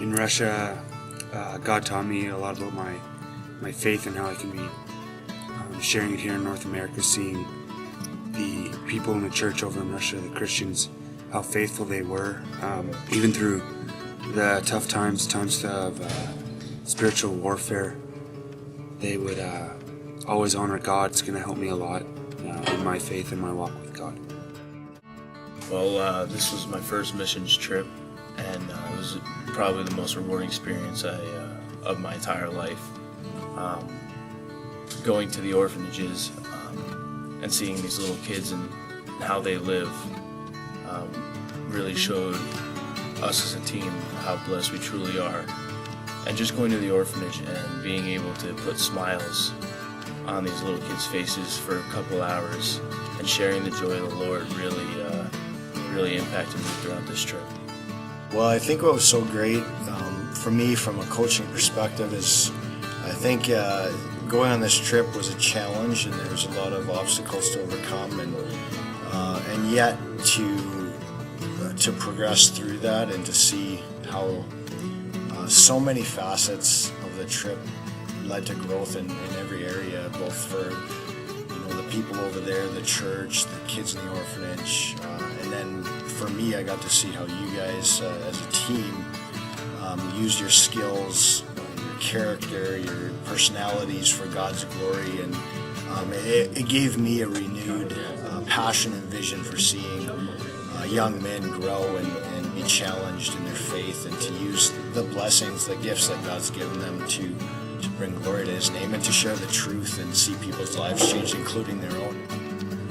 In Russia, God taught me a lot about my faith and how I can be sharing it here in North America, seeing the people in the church over in Russia, the Christians, how faithful they were, even through the tough times of spiritual warfare. They would always honor God. It's going to help me a lot in my faith and my walk with God. Well, this was my first missions trip, and it was probably the most rewarding experience of my entire life. Going to the orphanages and seeing these little kids and how they live really showed us as a team how blessed we truly are. And just going to the orphanage and being able to put smiles on these little kids' faces for a couple hours and sharing the joy of the Lord really impacted me throughout this trip. Well, I think what was so great for me from a coaching perspective is I think going on this trip was a challenge, and there was a lot of obstacles to overcome, and yet to progress through that and to see how so many facets of the trip led to growth in every area, both for the people over there, the church, the kids in the orphanage, and then for me, I got to see how you guys as a team used your skills, your character, your personalities for God's glory, and it gave me a renewed passion and vision for seeing young men grow and be challenged in their faith, and to use the blessings, the gifts that God's given them to bring glory to His name and to share the truth and see people's lives change, including their own.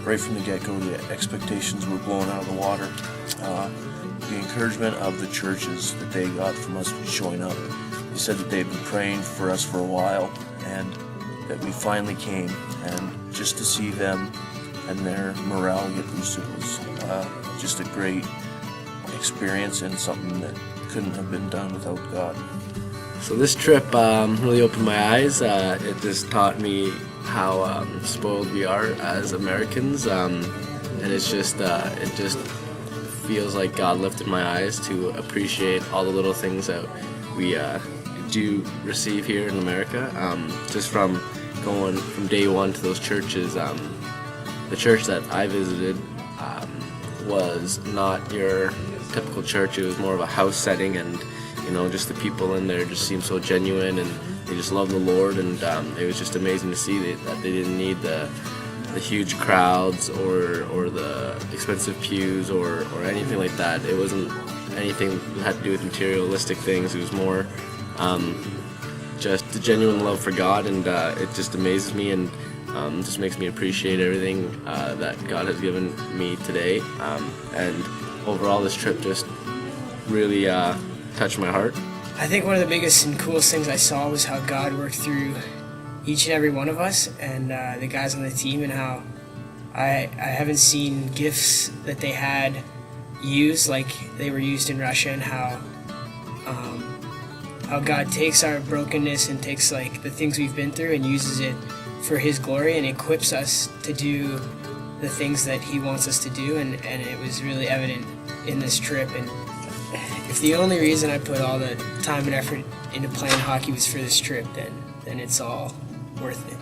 Right from the get-go, the expectations were blown out of the water. The encouragement of the churches that they got from us showing up. They said that they'd been praying for us for a while, and that we finally came, and just to see them and their morale get boosted was just a great experience and something that couldn't have been done without God. So this trip really opened my eyes. It just taught me how spoiled we are as Americans, and it just feels like God lifted my eyes to appreciate all the little things that we do receive here in America. Just from going from day one to those churches, the church that I visited was not your typical church. It was more of a house setting, and just the people in there just seemed so genuine, and they just loved the Lord, and it was just amazing to see that they didn't need the huge crowds or the expensive pews or anything like that. It wasn't anything that had to do with materialistic things. It was more just the genuine love for God, and it just amazes me and just makes me appreciate everything that God has given me today. And overall, this trip just really touched my heart. I think one of the biggest and coolest things I saw was how God worked through each and every one of us and the guys on the team, and how I haven't seen gifts that they had used like they were used in Russia, and how God takes our brokenness and takes like the things we've been through and uses it for His glory and equips us to do the things that He wants us to do, and it was really evident in this trip. And if the only reason I put all the time and effort into playing hockey was for this trip, then it's all worth it.